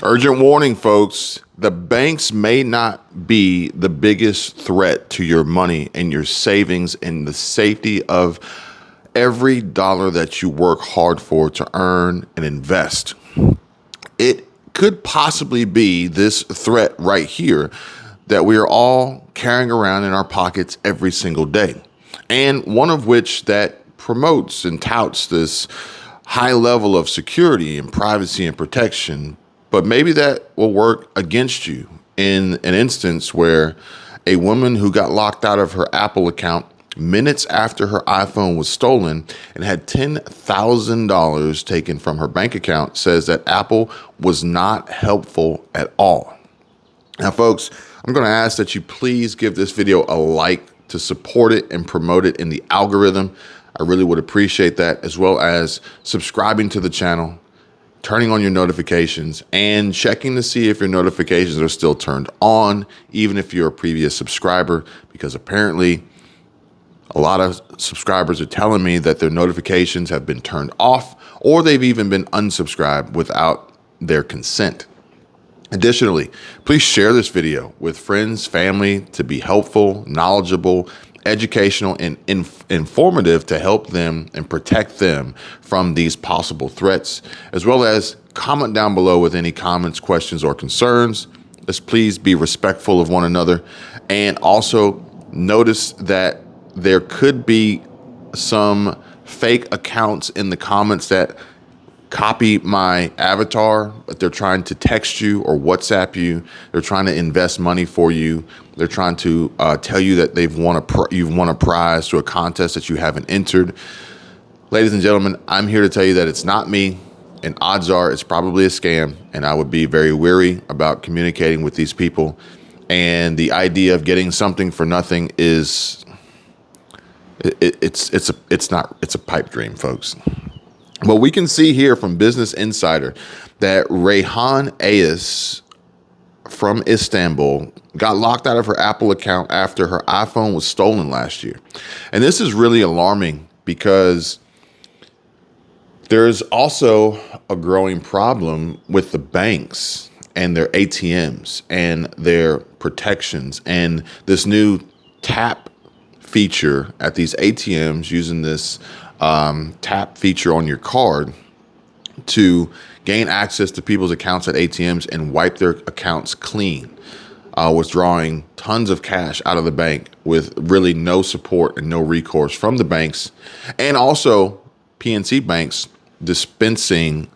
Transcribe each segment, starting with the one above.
Urgent warning, folks. The banks may not be the biggest threat to your money and your savings and the safety of every dollar that you work hard for to earn and invest. It could possibly be this threat right here that we are all carrying around in our pockets every single day. And one of which that promotes and touts this high level of security and privacy and protection. But maybe that will work against you in an instance where a woman who got locked out of her Apple account minutes after her iPhone was stolen and had $10,000 taken from her bank account says that Apple was not helpful at all. Now, folks, I'm going to ask that you please give this video a like to support it and promote it in the algorithm. I really would appreciate that, as well as subscribing to the channel, turning on your notifications, and checking to see if your notifications are still turned on, even if you're a previous subscriber, because apparently a lot of subscribers are telling me that their notifications have been turned off or they've even been unsubscribed without their consent. Additionally, please share this video with friends, family to be helpful, knowledgeable, educational, and informative to help them and protect them from these possible threats, as well as comment down below with any comments, questions, or concerns. Let's please be respectful of one another. And also notice that there could be some fake accounts in the comments that copy my avatar, but they're trying to text you or WhatsApp you. They're trying to invest money for you. They're trying to tell you that you've won a prize to a contest that you haven't entered. Ladies and gentlemen, I'm here to tell you that it's not me, and odds are it's probably a scam, and I would be very wary about communicating with these people. And the idea of getting something for nothing is it's a pipe dream, folks. But we can see here from Business Insider that Reyhan Ayas from Istanbul got locked out of her Apple account after her iPhone was stolen last year. And this is really alarming because there's also a growing problem with the banks and their ATMs and their protections and this new tap feature at these ATMs using this tap feature on your card to gain access to people's accounts at ATMs and wipe their accounts clean, withdrawing tons of cash out of the bank with really no support and no recourse from the banks, and also PNC banks dispensing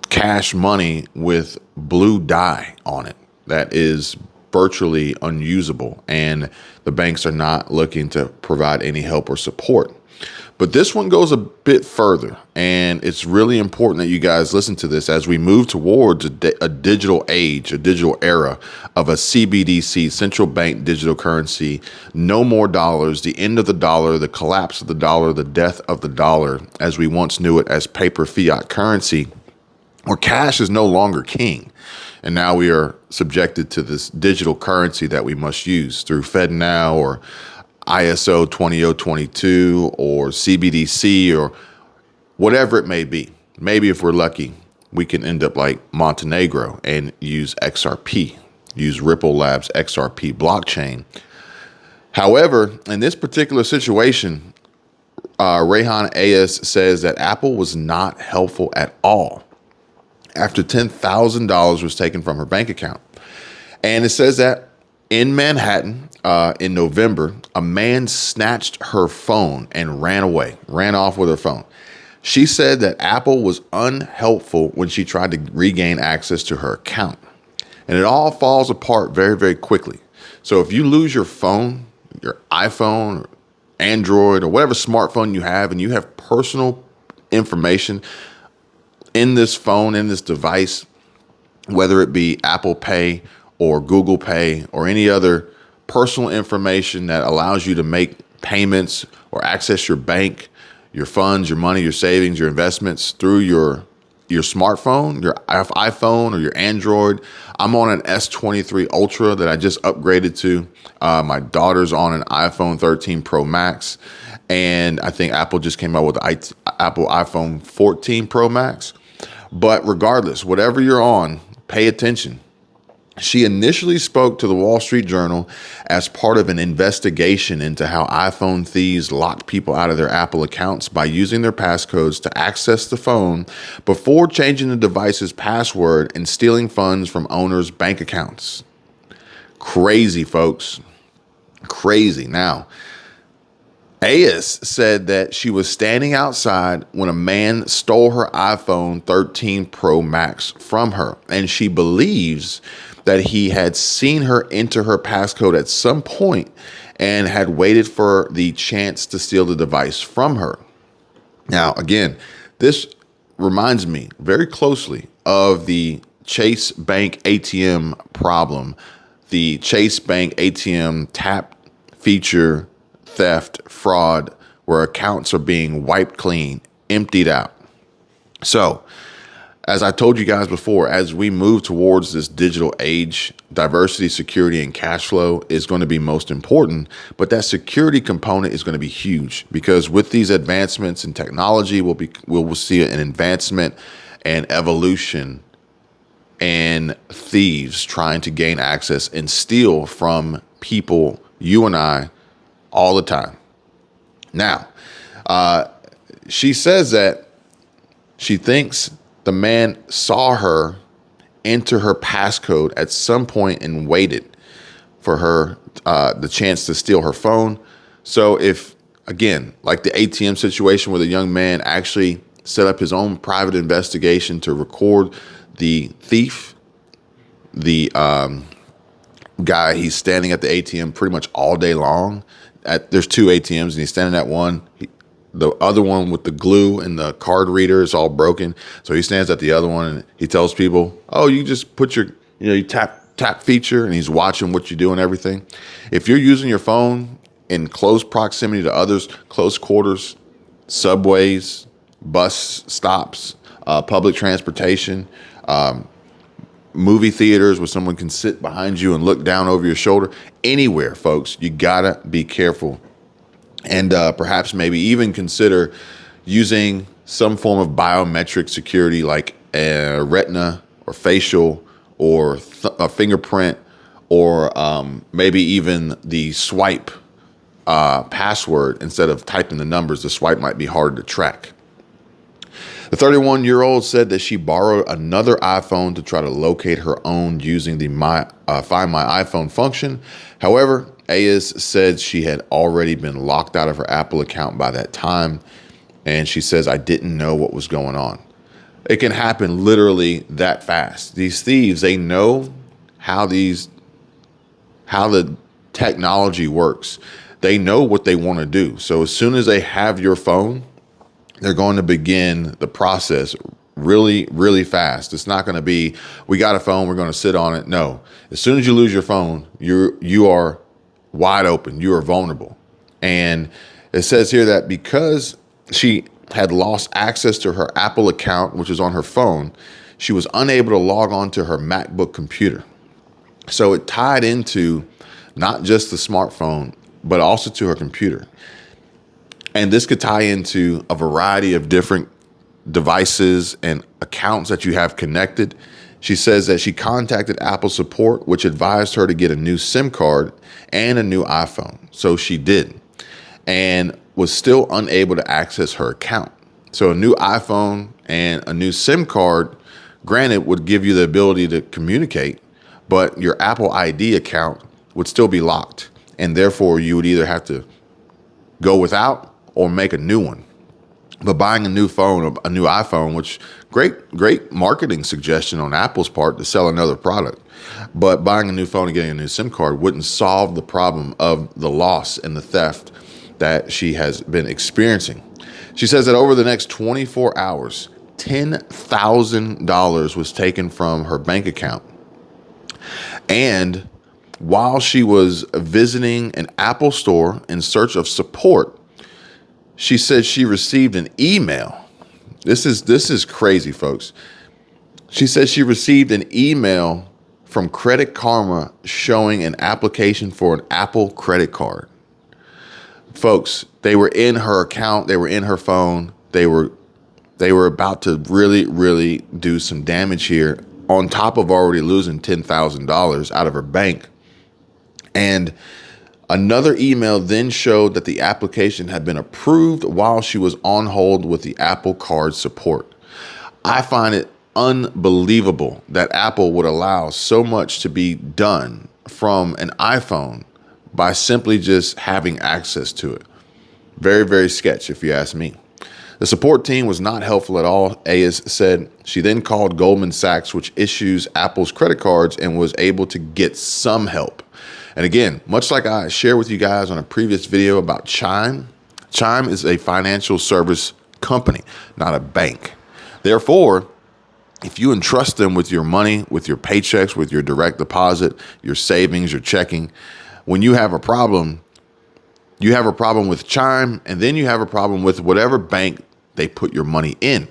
cash money with blue dye on it that is virtually unusable, and the banks are not looking to provide any help or support. But this one goes a bit further, and it's really important that you guys listen to this as we move towards a digital age, a digital era of a CBDC, central bank digital currency, no more dollars, the end of the dollar, the collapse of the dollar, the death of the dollar, as we once knew it as paper fiat currency, where cash is no longer king. And now we are subjected to this digital currency that we must use through FedNow or ISO 20022 or CBDC or whatever it may be. Maybe if we're lucky, we can end up like Montenegro and use XRP, use Ripple Labs XRP blockchain. However, in this particular situation, Reyhan Ayas says that Apple was not helpful at all after $10,000 was taken from her bank account. And it says that in Manhattan, in November, a man snatched her phone and ran off with her phone. She said that Apple was unhelpful when she tried to regain access to her account. And it all falls apart very, very quickly. So if you lose your phone, your iPhone or Android or whatever smartphone you have, and you have personal information in this phone, in this device, whether it be Apple Pay or Google Pay or any other personal information that allows you to make payments or access your bank, your funds, your money, your savings, your investments through your smartphone, your iPhone or your Android. I'm on an S23 Ultra that I just upgraded to. My daughter's on an iPhone 13 Pro Max. And I think Apple just came out with the Apple iPhone 14 Pro Max. But regardless, whatever you're on, pay attention. She initially spoke to the Wall Street Journal as part of an investigation into how iPhone thieves locked people out of their Apple accounts by using their passcodes to access the phone before changing the device's password and stealing funds from owners' bank accounts. Crazy, folks. Crazy. Now, Ayes said that she was standing outside when a man stole her iPhone 13 Pro Max from her, and she believes that he had seen her enter her passcode at some point and had waited for the chance to steal the device from her. Now, again, this reminds me very closely of the Chase Bank ATM problem, the Chase Bank ATM tap feature theft fraud, where accounts are being wiped clean, emptied out. So, as I told you guys before, as we move towards this digital age, diversity, security, and cash flow is going to be most important. But that security component is going to be huge, because with these advancements in technology, we'll see an advancement and evolution and thieves trying to gain access and steal from people, you and I, all the time. Now, she says that she thinks the man saw her enter her passcode at some point and waited for her the chance to steal her phone. So if, again, like the ATM situation where the young man actually set up his own private investigation to record the thief, the guy, he's standing at the ATM pretty much all day long. There's two ATMs and he's standing at one. The other one with the glue and the card reader is all broken. So he stands at the other one and he tells people, oh, you just put your, you tap feature, and he's watching what you do and everything. If you're using your phone in close proximity to others, close quarters, subways, bus stops, public transportation, movie theaters where someone can sit behind you and look down over your shoulder, anywhere, folks, you gotta be careful. And perhaps maybe even consider using some form of biometric security like a retina or facial or a fingerprint, or maybe even the swipe password. Instead of typing the numbers, the swipe might be harder to track. The 31-year-old said that she borrowed another iPhone to try to locate her own using the Find My iPhone function. However, Ayes said she had already been locked out of her Apple account by that time, and she says, I didn't know what was going on. It can happen literally that fast. These thieves, they know how the technology works. They know what they want to do. So as soon as they have your phone, they're going to begin the process really, really fast. It's not going to be, we got a phone, we're going to sit on it. No, as soon as you lose your phone, you are wide open. You are vulnerable. And it says here that because she had lost access to her Apple account, which was on her phone, she was unable to log on to her MacBook computer. So it tied into not just the smartphone, but also to her computer. And this could tie into a variety of different devices and accounts that you have connected. She says that she contacted Apple support, which advised her to get a new SIM card and a new iPhone. So she did, and was still unable to access her account. So a new iPhone and a new SIM card, granted, would give you the ability to communicate, but your Apple ID account would still be locked. And therefore, you would either have to go without or make a new one. But buying a new phone, a new iPhone, which great marketing suggestion on Apple's part to sell another product. But buying a new phone and getting a new SIM card wouldn't solve the problem of the loss and the theft that she has been experiencing. She says that over the next 24 hours, $10,000 was taken from her bank account. And while she was visiting an Apple store in search of support, she said she received an email. This is crazy, folks. She said she received an email from Credit Karma showing an application for an Apple credit card. Folks, they were in her account. They were in her phone. They were They were about to really do some damage here on top of already losing $10,000 out of her bank. And another email then showed that the application had been approved while she was on hold with the Apple Card support. I find it unbelievable that Apple would allow so much to be done from an iPhone by simply just having access to it. Very sketch, if you ask me. The support team was not helpful at all, Ayes said. She then called Goldman Sachs, which issues Apple's credit cards, and was able to get some help. And again, much like I shared with you guys on a previous video about Chime, Chime is a financial service company, not a bank. Therefore, if you entrust them with your money, with your paychecks, with your direct deposit, your savings, your checking, when you have a problem with Chime, and then you have a problem with whatever bank they put your money in.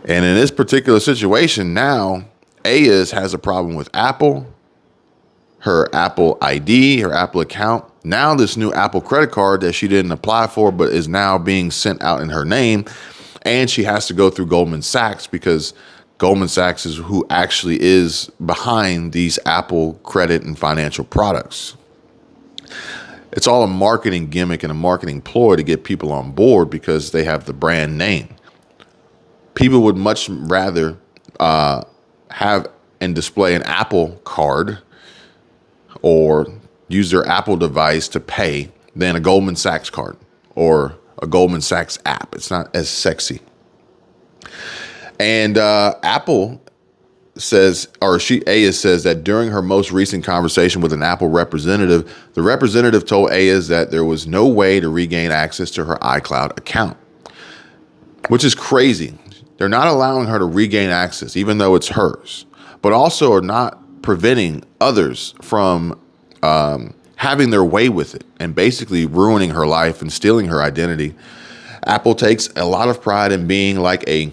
And in this particular situation now, Ayes has a problem with Apple, her Apple ID, her Apple account. Now this new Apple credit card that she didn't apply for but is now being sent out in her name. And she has to go through Goldman Sachs because Goldman Sachs is who actually is behind these Apple credit and financial products. It's all a marketing gimmick and a marketing ploy to get people on board because they have the brand name. People would much rather have and display an Apple card or use their Apple device to pay than a Goldman Sachs card or a Goldman Sachs app. It's not as sexy. And Apple says, Ayes says that during her most recent conversation with an Apple representative, the representative told Ayes that there was no way to regain access to her iCloud account, which is crazy. They're not allowing her to regain access, even though it's hers, but also are not preventing others from having their way with it and basically ruining her life and stealing her identity. Apple takes a lot of pride in being like a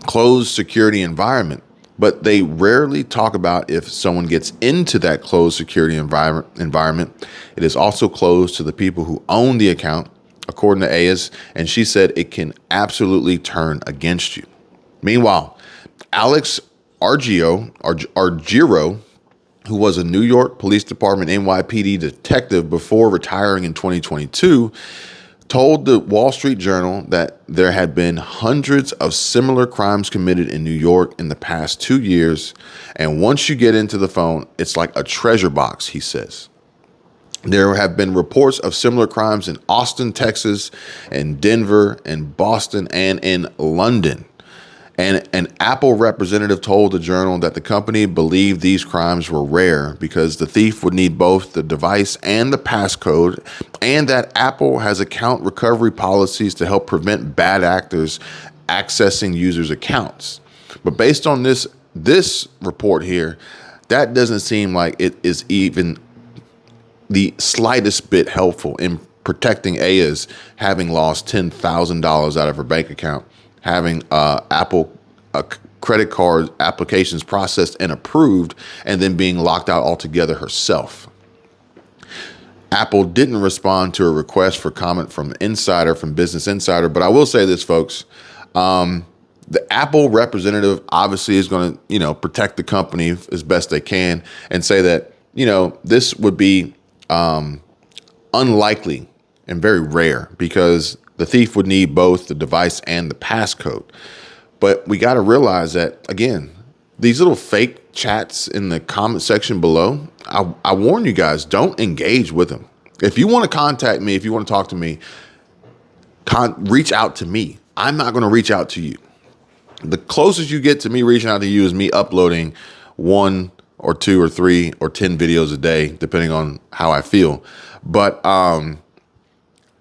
closed security environment, but they rarely talk about if someone gets into that closed security environment. It is also closed to the people who own the account, according to Ayes, and she said it can absolutely turn against you. Meanwhile, Alex Argiro, who was a New York Police Department NYPD detective before retiring in 2022, told the Wall Street Journal that there had been hundreds of similar crimes committed in New York in the past 2 years. And once you get into the phone, it's like a treasure box, he says. There have been reports of similar crimes in Austin, Texas, and Denver, and Boston, and in London. And an Apple representative told the Journal that the company believed these crimes were rare because the thief would need both the device and the passcode, and that Apple has account recovery policies to help prevent bad actors accessing users' accounts. But based on this report here, that doesn't seem like it is even the slightest bit helpful in protecting Ayes having lost $10,000 out of her bank account, having Apple credit card applications processed and approved, and then being locked out altogether herself. Apple didn't respond to a request for comment from Business Insider, but I will say this, folks. The Apple representative obviously is going to, protect the company as best they can and say that, this would be unlikely and very rare because the thief would need both the device and the passcode. But we got to realize that, again, these little fake chats in the comment section below, I warn you guys, don't engage with them. If you want to contact me, if you want to talk to me, reach out to me. I'm not going to reach out to you. The closest you get to me reaching out to you is me uploading 1 or 2 or 3 or 10 videos a day, depending on how I feel. But I'm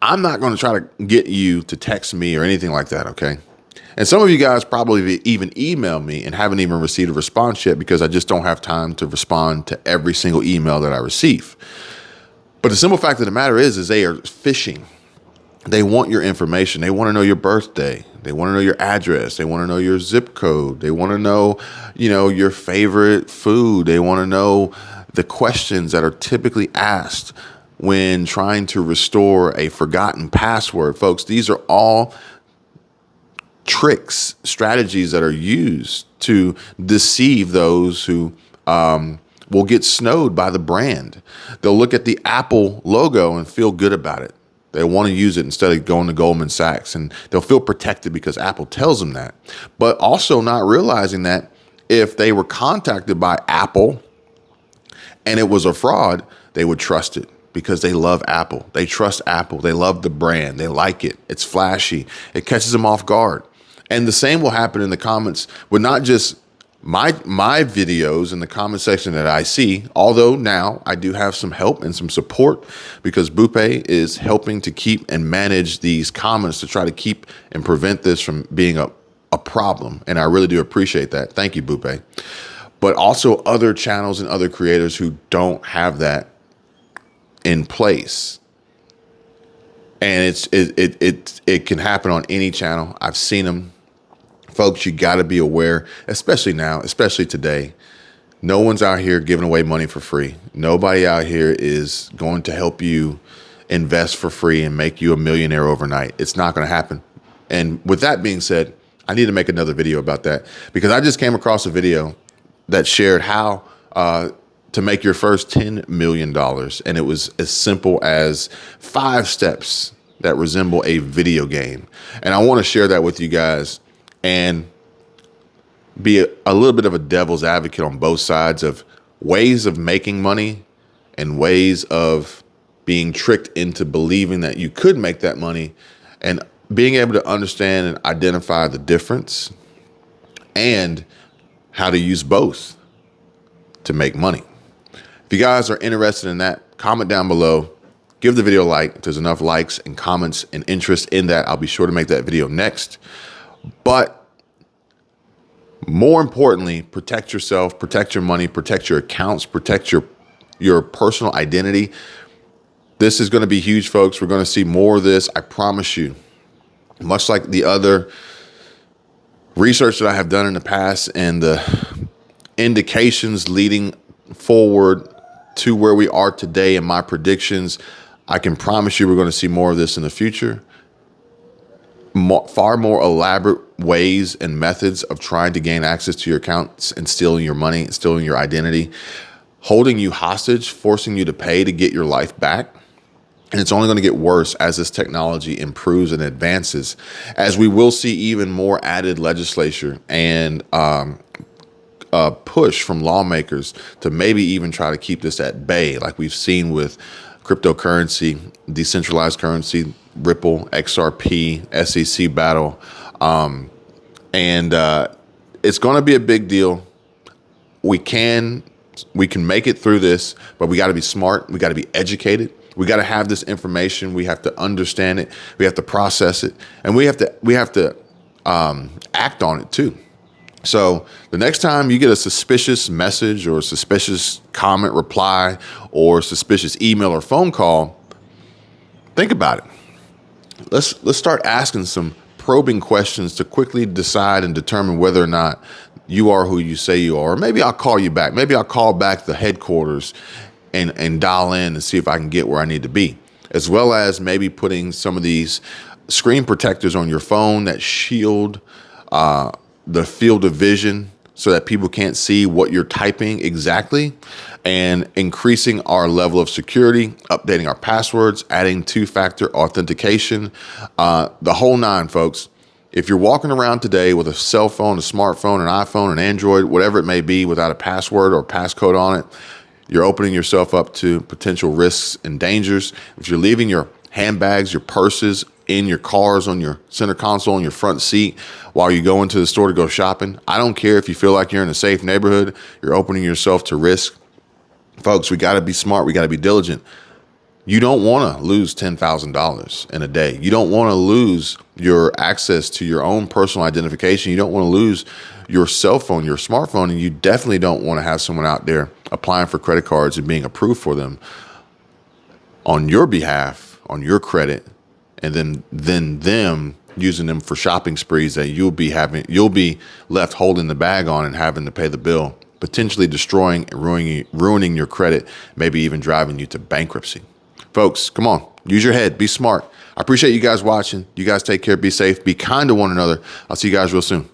not going to try to get you to text me or anything like that, okay? And some of you guys probably even email me and haven't even received a response yet because I just don't have time to respond to every single email that I receive. But the simple fact of the matter is they are phishing. They want your information. They want to know your birthday. They want to know your address. They want to know your zip code. They want to know, your favorite food. They want to know the questions that are typically asked when trying to restore a forgotten password. Folks, these are all tricks, strategies that are used to deceive those who will get snowed by the brand. They'll look at the Apple logo and feel good about it. They want to use it instead of going to Goldman Sachs, and they'll feel protected because Apple tells them that. But also not realizing that if they were contacted by Apple and it was a fraud, they would trust it because they love Apple. They trust Apple. They love the brand. They like it. It's flashy. It catches them off guard. And the same will happen in the comments with not just my videos in the comment section that I see, although now I do have some help and some support because Bupe is helping to keep and manage these comments to try to keep and prevent this from being a problem. And I really do appreciate that. Thank you, Bupe. But also other channels and other creators who don't have that in place. And it can happen on any channel. I've seen them. Folks, you got to be aware, especially now, especially today. No one's out here giving away money for free. Nobody out here is going to help you invest for free and make you a millionaire overnight. It's not going to happen. And with that being said, I need to make another video about that because I just came across a video that shared how to make your first $10 million. And it was as simple as 5 steps that resemble a video game. And I want to share that with you guys and be a little bit of a devil's advocate on both sides of ways of making money and ways of being tricked into believing that you could make that money, and being able to understand and identify the difference and how to use both to make money. If you guys are interested in that, comment down below. Give the video a like. If there's enough likes and comments and interest in that, I'll be sure to make that video next. But more importantly, protect yourself, protect your money, protect your accounts, protect your personal identity. This is going to be huge, folks. We're going to see more of this. I promise you. Much like the other research that I have done in the past and the indications leading forward to where we are today and my predictions, I can promise you we're going to see more of this in the future. Far more elaborate ways and methods of trying to gain access to your accounts and stealing your money, stealing your identity, holding you hostage, forcing you to pay to get your life back. And it's only going to get worse as this technology improves and advances, as we will see even more added legislation and push from lawmakers to maybe even try to keep this at bay, like we've seen with cryptocurrency, decentralized currency, Ripple, XRP, SEC battle. It's going to be a big deal. We can make it through this, but we got to be smart. We got to be educated. We got to have this information. We have to understand it. We have to process it, and we have to act on it too. So the next time you get a suspicious message or a suspicious comment reply or suspicious email or phone call, think about it. Let's start asking some probing questions to quickly decide and determine whether or not you are who you say you are. Or maybe I'll call you back. Maybe I'll call back the headquarters and dial in and see if I can get where I need to be, as well as maybe putting some of these screen protectors on your phone that shield the field of vision so that people can't see what you're typing exactly, and increasing our level of security, updating our passwords, adding 2-factor authentication, the whole 9, folks. If you're walking around today with a cell phone, a smartphone, an iPhone, an Android, whatever it may be, without a password or passcode on it, you're opening yourself up to potential risks and dangers. If you're leaving your handbags, your purses in your cars, on your center console, on your front seat while you go into the store to go shopping, I don't care if you feel like you're in a safe neighborhood, you're opening yourself to risk. Folks, we got to be smart. We got to be diligent. You don't want to lose $10,000 in a day. You don't want to lose your access to your own personal identification. You don't want to lose your cell phone, your smartphone, and you definitely don't want to have someone out there applying for credit cards and being approved for them on your behalf, on your credit, and then them using them for shopping sprees that you'll be left holding the bag on and having to pay the bill, potentially destroying and ruining your credit, maybe even driving you to bankruptcy. Folks, come on, Use your head. Be smart. I appreciate you guys watching. You guys take care. Be safe. Be kind to one another. I'll see you guys real soon.